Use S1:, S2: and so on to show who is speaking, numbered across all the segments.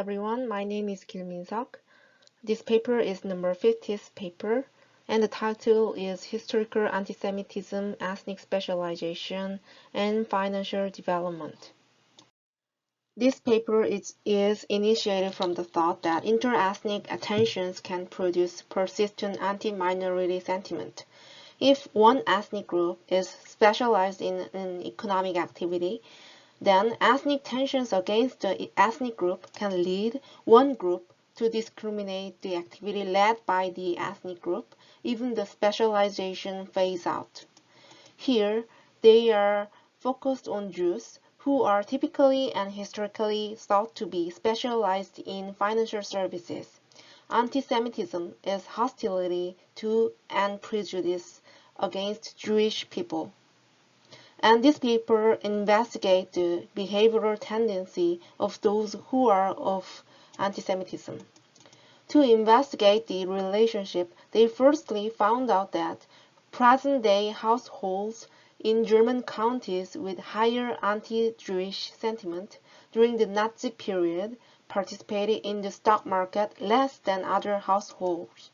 S1: everyone, my name is Kim Min-seok. This paper is number 50th paper, and the title is Historical Antisemitism, Ethnic Specialization, and Financial Development. This paper is initiated from the thought that interethnic tensions can produce persistent anti-minority sentiment. If one ethnic group is specialized in an economic activity, then ethnic tensions against the ethnic group can lead one group to discriminate the activity led by the ethnic group, even the specialization phase out. Here, they are focused on Jews, who are typically and historically thought to be specialized in financial services. Antisemitism is hostility to and prejudice against Jewish people. And this paper investigates the behavioral tendency of those who are of antisemitism. To investigate the relationship, they firstly found out that present-day households in German counties with higher anti-Jewish sentiment during the Nazi period participated in the stock market less than other households.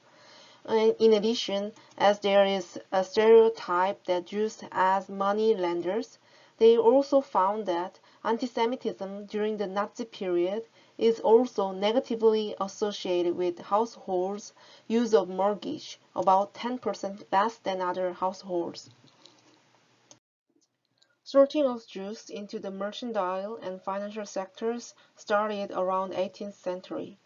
S1: In addition, as there is a stereotype that Jews as money lenders, they also found that antisemitism during the Nazi period is also negatively associated with households' use of mortgage, about 10% less than other households. Sorting of Jews into the mercantile and financial sectors started around 18th century.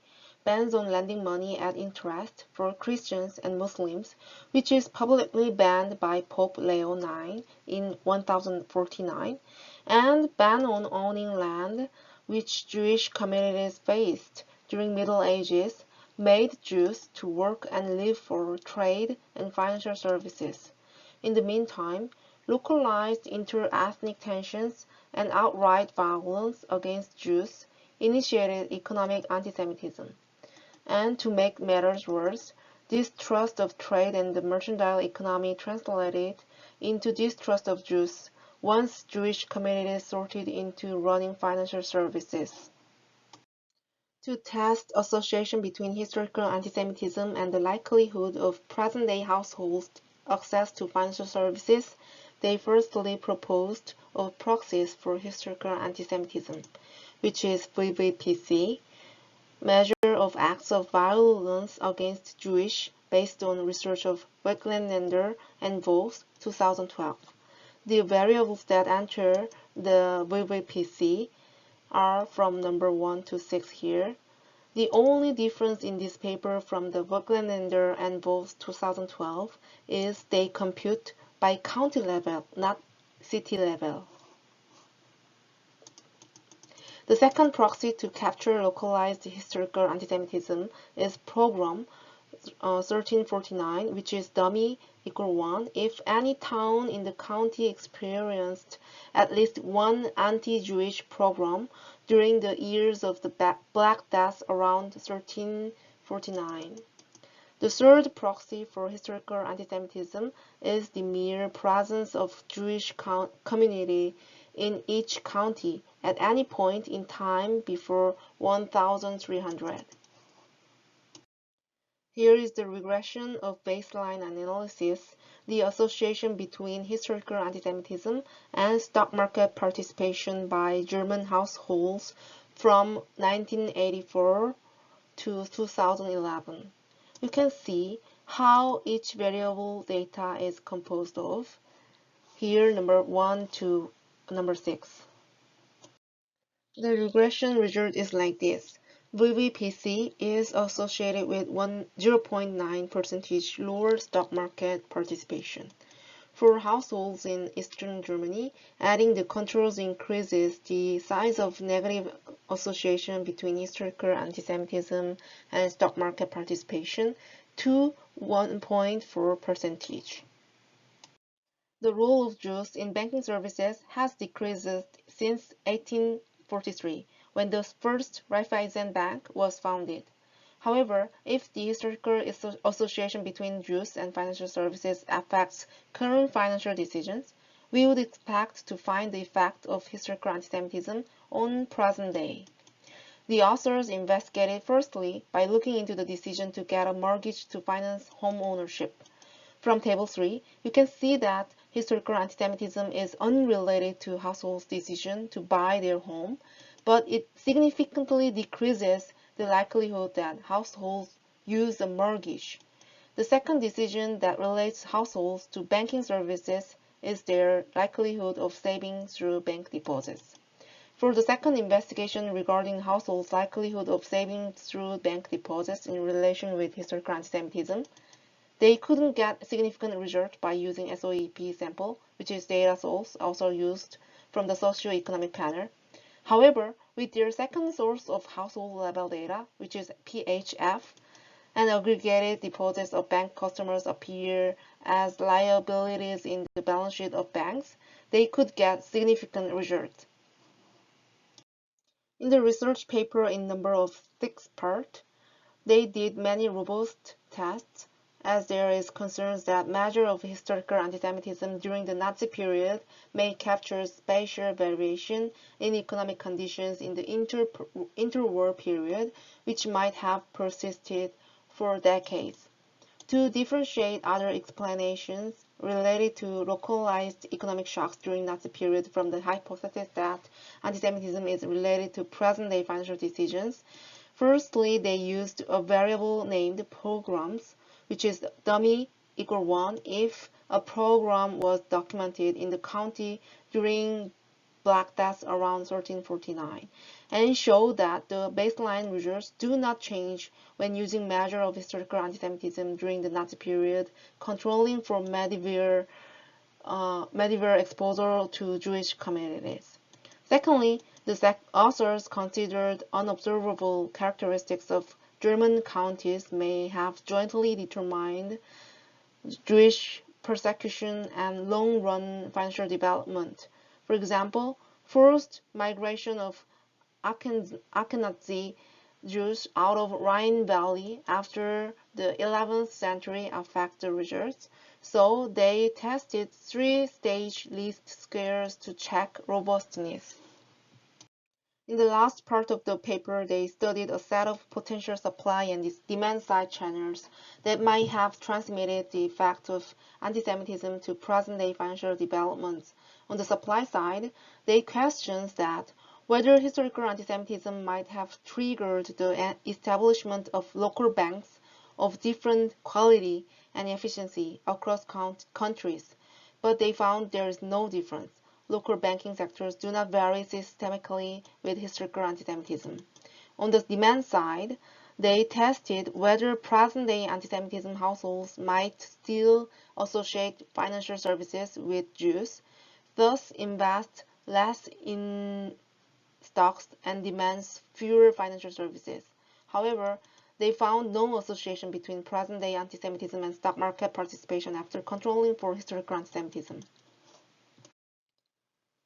S1: Bans on lending money at interest for Christians and Muslims, which is publicly banned by Pope Leo IX in 1049, and ban on owning land, which Jewish communities faced during Middle Ages, made Jews to work and live for trade and financial services. In the meantime, localized inter-ethnic tensions and outright violence against Jews initiated economic antisemitism. And to make matters worse, distrust of trade and the mercantile economy translated into distrust of Jews once Jewish communities sorted into running financial services. To test association between historical antisemitism and the likelihood of present-day households' access to financial services, they firstly proposed a proxies for historical antisemitism, which is VVPC, measure of acts of violence against Jewish based on research of Weglander and Wolf, 2012. The variables that enter the VVPC are from number 1 to 6 here. The only difference in this paper from the Weglander and Wolf 2012 is they compute by county level, not city level. The second proxy to capture localized historical antisemitism is Program 1349, which is dummy equal 1 if any town in the county experienced at least one anti-Jewish pogrom during the years of the Black Death around 1349. The third proxy for historical antisemitism is the mere presence of Jewish community in each county at any point in time before 1300. Here is the regression of baseline analysis, the association between historical antisemitism and stock market participation by German households from 1984 to 2011. You can see how each variable data is composed of. Here, number 1 to number 6. The regression result is like this. VVPC is associated with 0.9 percentage lower stock market participation. For households in Eastern Germany, adding the controls increases the size of negative association between historical antisemitism and stock market participation to 1.4 percentage. The role of Jews in banking services has decreased since 1843, when the first Raiffeisen Bank was founded. However, if the historical association between Jews and financial services affects current financial decisions, we would expect to find the effect of historical antisemitism on present day. The authors investigated firstly by looking into the decision to get a mortgage to finance home ownership. From Table 3, you can see that historical antisemitism is unrelated to households' decision to buy their home, but it significantly decreases the likelihood that households use a mortgage. The second decision that relates households to banking services is their likelihood of saving through bank deposits. For the second investigation regarding households' likelihood of saving through bank deposits in relation with historical antisemitism, they couldn't get significant results by using SOEP sample, which is data source also used from the socioeconomic panel. However, with their second source of household level data, which is PHF, and aggregated deposits of bank customers appear as liabilities in the balance sheet of banks, they could get significant results. In the research paper in number of 6 part, they did many robust tests, as there is concerns that measure of historical antisemitism during the Nazi period may capture spatial variation in economic conditions in the interwar period, which might have persisted for decades. To differentiate other explanations related to localized economic shocks during Nazi period from the hypothesis that antisemitism is related to present-day financial decisions, firstly, they used a variable named pogroms, which is dummy equal 1 if a pogrom was documented in the county during Black Death around 1349, and show that the baseline results do not change when using measure of historical antisemitism during the Nazi period, controlling for medieval exposure to Jewish communities. Secondly, the authors considered unobservable characteristics of German counties may have jointly determined Jewish persecution and long-run financial development. For example, forced migration of Ashkenazi Jews out of Rhine Valley after the 11th century affect the results, so they tested 3-stage least squares to check robustness. In the last part of the paper, they studied a set of potential supply and demand-side channels that might have transmitted the effect of antisemitism to present-day financial developments. On the supply side, they questioned that whether historical antisemitism might have triggered the establishment of local banks of different quality and efficiency across countries, but they found there is no difference. Local banking sectors do not vary systemically with historical antisemitism. On the demand side, they tested whether present-day antisemitism households might still associate financial services with Jews, thus invest less in stocks and demands fewer financial services. However, they found no association between present-day antisemitism and stock market participation after controlling for historical antisemitism.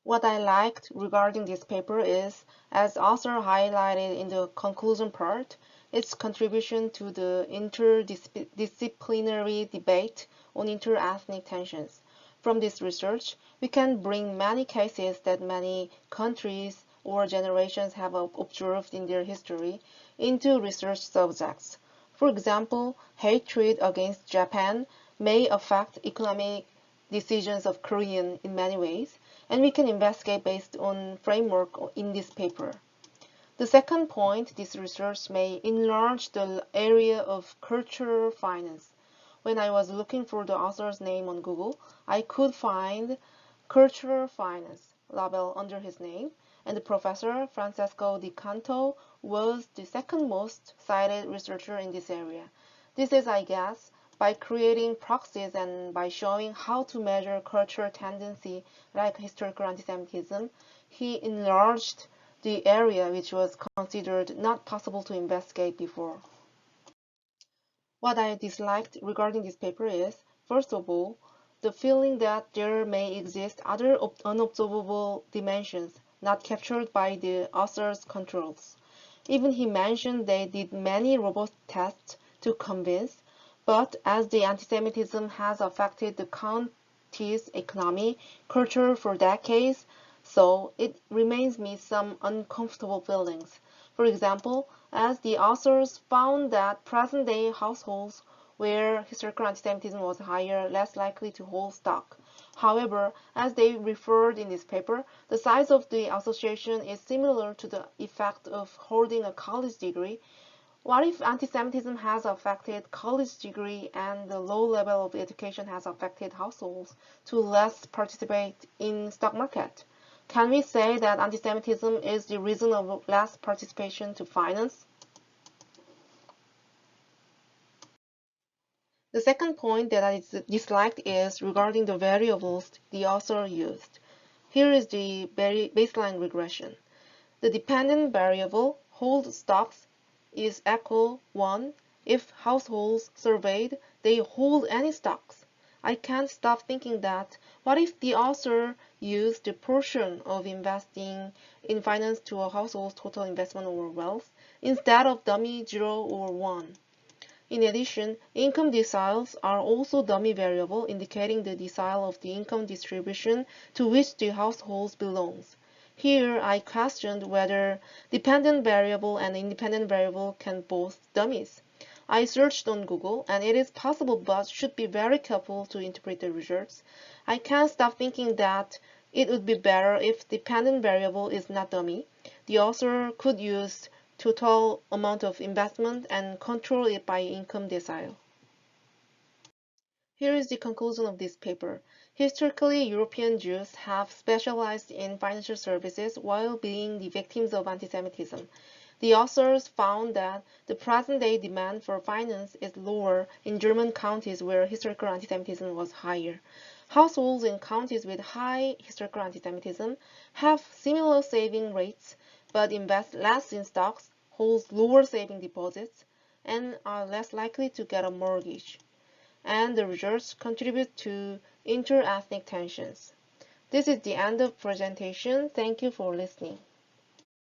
S1: What I liked regarding this paper is, as author highlighted in the conclusion part, its contribution to the interdisciplinary debate on inter-ethnic tensions. From this research, we can bring many cases that many countries or generations have observed in their history into research subjects. For example, hatred against Japan may affect economic decisions of Koreans in many ways, and we can investigate based on framework in this paper. The second point, this research may enlarge the area of cultural finance. When I was looking for the author's name on Google, I could find cultural finance label under his name, and Professor Francesco Di Canto was the second most cited researcher in this area. This is, I guess, by creating proxies and by showing how to measure cultural tendency like historical antisemitism, he enlarged the area which was considered not possible to investigate before. What I disliked regarding this paper is, first of all, the feeling that there may exist other unobservable dimensions not captured by the author's controls. Even he mentioned they did many robust tests to convince, but as the antisemitism has affected the county's economy, culture for decades, so it remains me some uncomfortable feelings. For example, as the authors found that present-day households where historical antisemitism was higher, less likely to hold stock. However, as they referred in this paper, the size of the association is similar to the effect of holding a college degree. What if antisemitism has affected college degree and the low level of education has affected households to less participate in stock market? Can we say that antisemitism is the reason of less participation to finance? The second point that I disliked is regarding the variables the author used. Here is the baseline regression. The dependent variable, hold stocks, is equal 1 if households surveyed, they hold any stocks. I can't stop thinking that what if the author used the portion of investing in finance to a household's total investment or wealth instead of dummy 0 or 1. In addition, income deciles are also dummy variable indicating the decile of the income distribution to which the household belongs. Here, I questioned whether dependent variable and independent variable can both dummies. I searched on Google, and it is possible but should be very careful to interpret the results. I can't stop thinking that it would be better if dependent variable is not dummy. The author could use total amount of investment and control it by income decile. Here is the conclusion of this paper. Historically, European Jews have specialized in financial services while being the victims of antisemitism. The authors found that the present-day demand for finance is lower in German counties where historical antisemitism was higher. Households in counties with high historical antisemitism have similar saving rates but invest less in stocks, hold lower saving deposits, and are less likely to get a mortgage. And the results contribute to inter-ethnic tensions. This is the end of presentation. Thank you for listening.